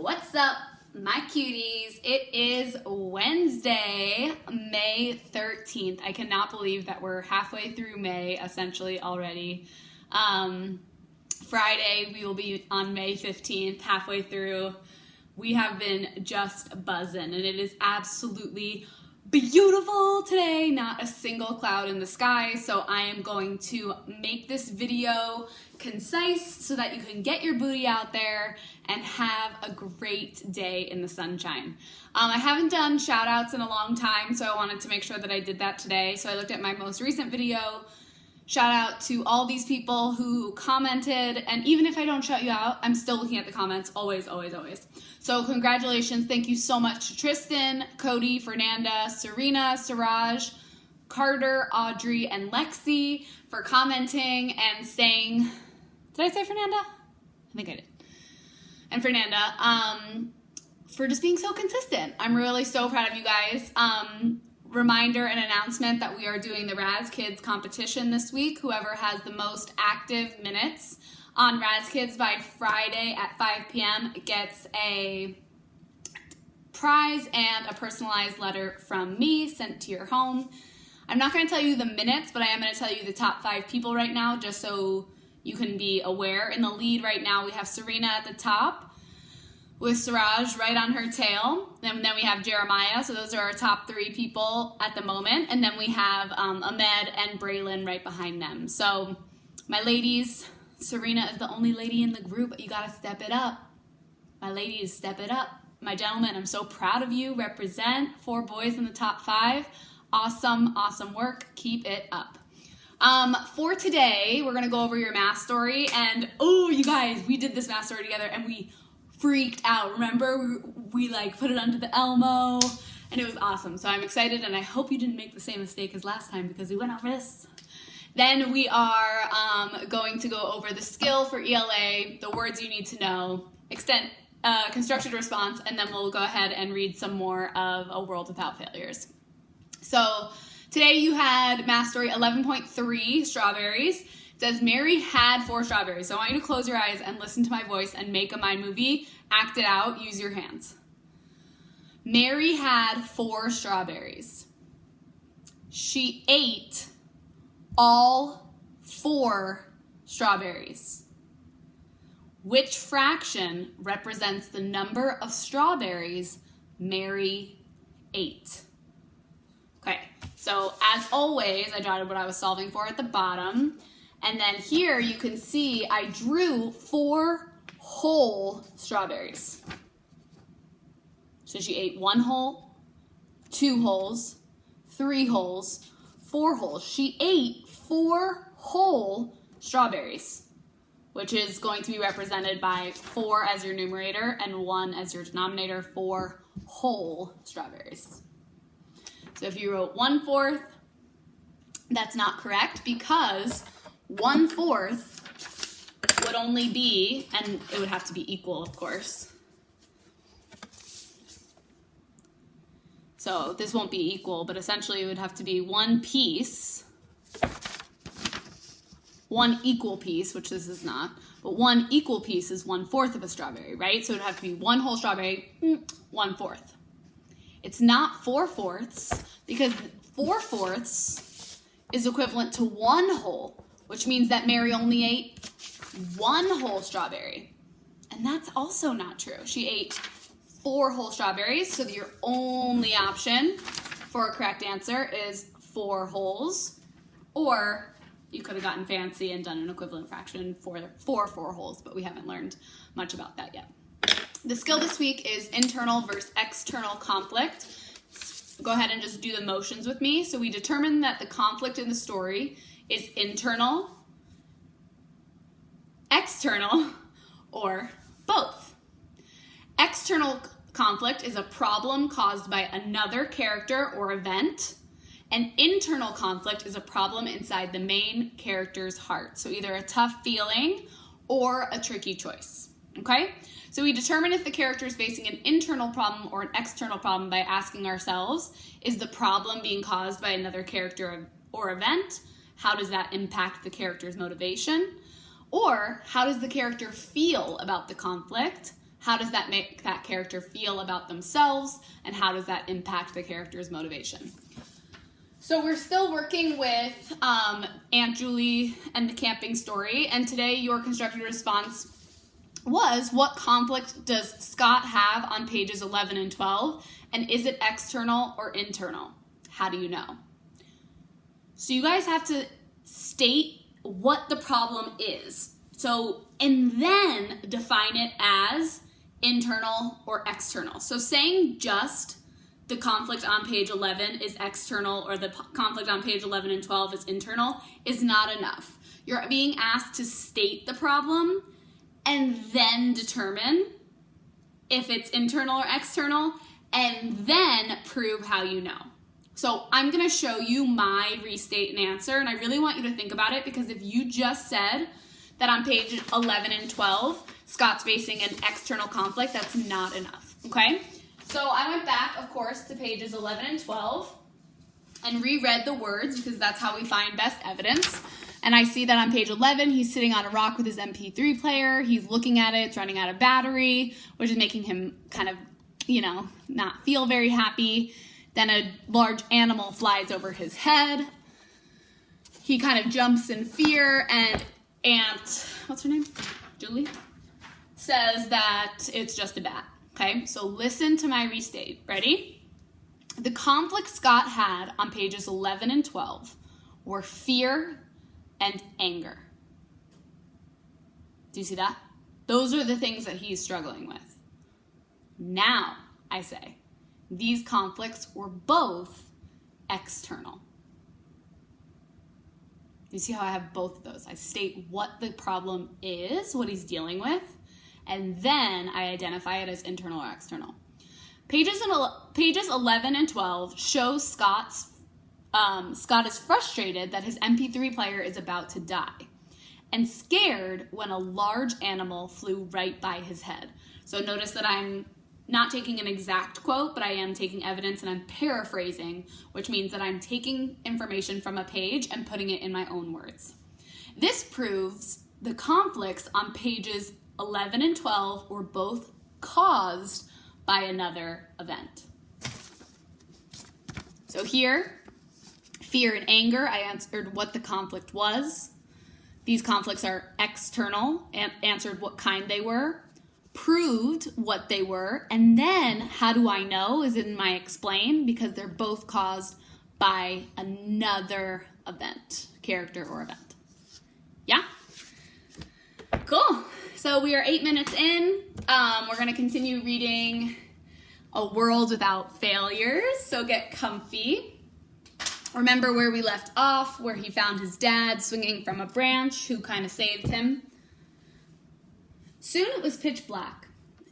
What's up, my cuties? It is Wednesday, May 13th. I cannot believe that we're halfway through May, essentially, already. Friday, we will be on May 15th, halfway through. We have been just buzzing, and it is absolutely beautiful today. Not a single cloud in the sky, so I am going to make this video concise so that you can get your booty out there and have a great day in the sunshine. I haven't done shout outs in a long time, so I wanted to make sure that I did that today. So I looked at my most recent video. Shout out to all these people who commented, and even if I don't shout you out, I'm still looking at the comments, always, always, always. So congratulations, thank you so much to Tristan, Cody, Fernanda, Serena, Siraj, Carter, Audrey, and Lexi for commenting and saying, did I say Fernanda? I think I did. And Fernanda, for just being so consistent. I'm really so proud of you guys. Reminder and announcement that we are doing the Raz Kids competition this week. Whoever has the most active minutes on Raz Kids by Friday at 5 p.m. gets a prize and a personalized letter from me sent to your home. I'm not going to tell you the minutes, but I am going to tell you the top 5 people right now, just so you can be aware. In the lead right now, we have Serena at the top, with Siraj right on her tail. And then we have Jeremiah. So those are our top 3 people at the moment. And then we have Ahmed and Braylon right behind them. So my ladies, Serena is the only lady in the group. You got to step it up. My ladies, step it up. My gentlemen, I'm so proud of you. Represent 4 boys in the top 5. Awesome, awesome work. Keep it up. For today, we're going to go over your math story. And, oh, you guys, we did this math story together and we freaked out. Remember, we like put it under the Elmo and it was awesome. So I'm excited and I hope you didn't make the same mistake as last time because we went over this. Then we are going to go over the skill for ELA, the words you need to know, constructed response, and then we'll go ahead and read some more of A World Without Failures. So today you had math story 11.3, strawberries. It says, Mary had 4 strawberries. So I want you to close your eyes and listen to my voice and make a mind movie. Act it out. Use your hands. Mary had 4 strawberries. She ate all 4 strawberries. Which fraction represents the number of strawberries Mary ate? Okay, so as always, I jotted what I was solving for at the bottom. And then here you can see I drew 4 whole strawberries. So she ate 1 whole, 2 wholes, 3 wholes, 4 wholes. She ate 4 whole strawberries, which is going to be represented by 4 as your numerator and 1 as your denominator, 4 whole strawberries. So if you wrote 1/4, that's not correct because 1/4 would only be, and it would have to be equal, of course. So this won't be equal, but essentially it would have to be 1 piece, 1 equal piece, which this is not, but 1 equal piece is 1/4 of a strawberry, right? So it would have to be 1 whole strawberry, 1/4. It's not 4/4 because 4/4 is equivalent to 1 whole, which means that Mary only ate 1 whole strawberry. And that's also not true. She ate 4 whole strawberries, so your only option for a correct answer is 4 wholes. Or you could have gotten fancy and done an equivalent fraction for 4 wholes, but we haven't learned much about that yet. The skill this week is internal versus external conflict. Go ahead and just do the motions with me. So we determined that the conflict in the story is internal, external, or both. External conflict is a problem caused by another character or event, and internal conflict is a problem inside the main character's heart. So either a tough feeling or a tricky choice, okay? So we determine if the character is facing an internal problem or an external problem by asking ourselves, is the problem being caused by another character or event? How does that impact the character's motivation? Or how does the character feel about the conflict? How does that make that character feel about themselves, and how does that impact the character's motivation? So we're still working with Aunt Julie and the camping story, and today your constructed response was, what conflict does Scott have on pages 11 and 12, and is it external or internal? How do you know? So you guys have to state what the problem is. So, and then define it as internal or external. So saying just the conflict on page 11 is external or the conflict on page 11 and 12 is internal is not enough. You're being asked to state the problem and then determine if it's internal or external, and then prove how you know. So I'm gonna show you my restate and answer, and I really want you to think about it, because if you just said that on page 11 and 12, Scott's facing an external conflict, that's not enough, okay? So I went back, of course, to pages 11 and 12 and reread the words, because that's how we find best evidence. And I see that on page 11, he's sitting on a rock with his MP3 player. He's looking at it. It's running out of battery, which is making him kind of, not feel very happy. Then a large animal flies over his head. He kind of jumps in fear, and Aunt, what's her name? Julie? Says that it's just a bat. Okay, so listen to my restate. Ready? The conflict Scott had on pages 11 and 12 were fear and anger. Do you see that? Those are the things that he's struggling with. Now, I say, these conflicts were both external. Do you see how I have both of those? I state what the problem is, what he's dealing with, and then I identify it as internal or external. Pages 11 and 12 show Scott is frustrated that his MP3 player is about to die and scared when a large animal flew right by his head. So notice that I'm not taking an exact quote, but I am taking evidence and I'm paraphrasing, which means that I'm taking information from a page and putting it in my own words. This proves the conflicts on pages 11 and 12 were both caused by another event. So here, fear and anger, I answered what the conflict was. These conflicts are external, and answered what kind they were, proved what they were, and then how do I know is in my explain, because they're both caused by another event, character or event. Yeah? Cool. So we are 8 minutes in. We're going to continue reading A World Without Failures, so get comfy. Remember where we left off, where he found his dad swinging from a branch, who kind of saved him. Soon it was pitch black.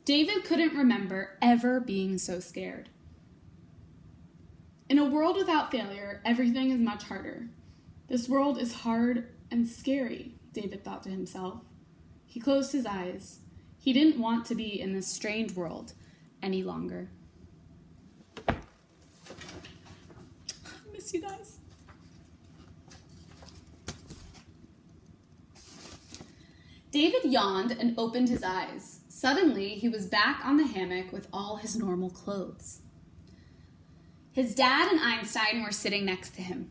David couldn't remember ever being so scared. In a world without failure, everything is much harder. This world is hard and scary, David thought to himself. He closed his eyes. He didn't want to be in this strange world any longer. I miss you guys. David yawned and opened his eyes. Suddenly, he was back on the hammock with all his normal clothes. His dad and Einstein were sitting next to him.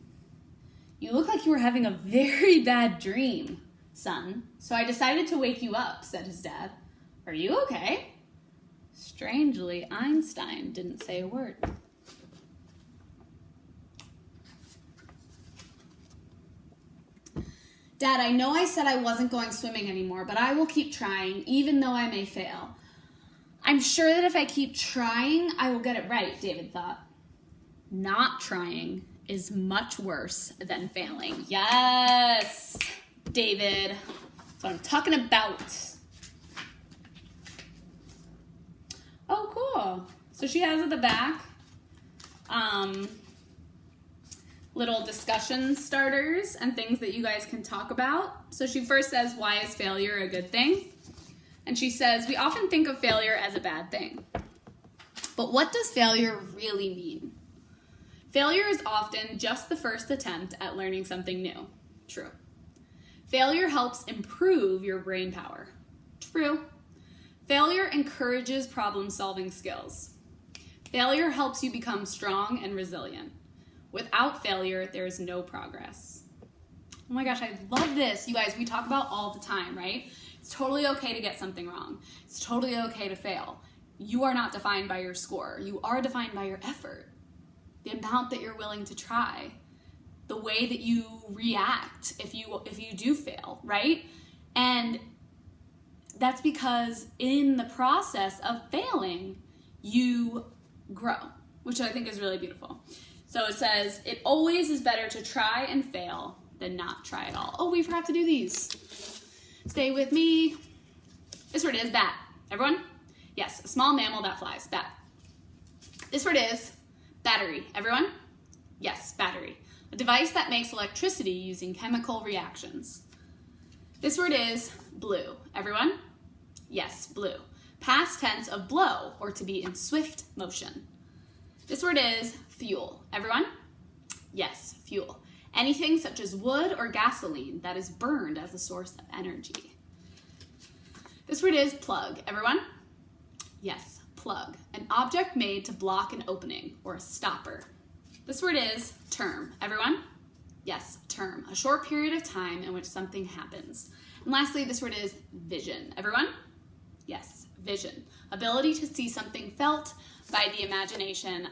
"You look like you were having a very bad dream, son, so I decided to wake you up," said his dad. "Are you okay?" Strangely, Einstein didn't say a word. "Dad, I know I said I wasn't going swimming anymore, but I will keep trying, even though I may fail. I'm sure that if I keep trying, I will get it right," David thought. Not trying is much worse than failing. Yes, David. That's what I'm talking about. Oh, cool. So she has at the back little discussion starters and things that you guys can talk about. So she first says, why is failure a good thing? And she says, we often think of failure as a bad thing. But what does failure really mean? Failure is often just the first attempt at learning something new. True. Failure helps improve your brain power. True. Failure encourages problem-solving skills. Failure helps you become strong and resilient. Without failure, there is no progress. Oh my gosh, I love this. You guys, we talk about all the time, right? It's totally okay to get something wrong. It's totally okay to fail. You are not defined by your score. You are defined by your effort, the amount that you're willing to try, the way that you react if you do fail, right? And that's because in the process of failing, you grow, which I think is really beautiful. So it says, it always is better to try and fail than not try at all. Oh, we forgot to do these. Stay with me. This word is bat. Everyone? Yes, a small mammal that flies, bat. This word is battery. Everyone? Yes, battery. A device that makes electricity using chemical reactions. This word is blue. Everyone? Yes, blue. Past tense of blow, or to be in swift motion. This word is fuel. Everyone? Yes, fuel. Anything such as wood or gasoline that is burned as a source of energy. This word is plug. Everyone? Yes, plug. An object made to block an opening, or a stopper. This word is term. Everyone? Yes, term. A short period of time in which something happens. And lastly, this word is vision. Everyone? Yes, vision. Ability to see something felt by the imagination.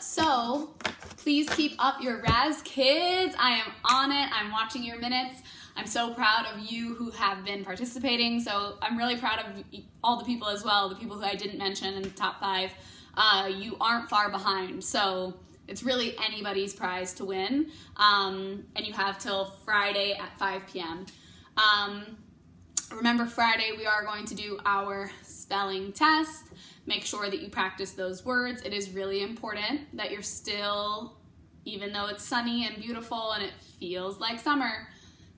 So please keep up your Raz kids. I am on it. I'm watching your minutes. I'm so proud of you who have been participating. So I'm really proud of all the people as well, the people who I didn't mention in the top 5. You aren't far behind. So it's really anybody's prize to win. And you have till Friday at 5 p.m. Remember, Friday we are going to do our spelling test. Make sure that you practice those words. It is really important that you're still, even though it's sunny and beautiful and it feels like summer,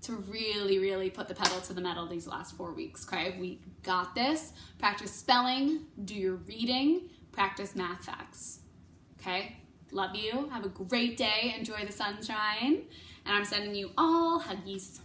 to really, really put the pedal to the metal these last 4 weeks, okay? We got this. Practice spelling, do your reading, practice math facts, okay? Love you. Have a great day. Enjoy the sunshine. And I'm sending you all huggies.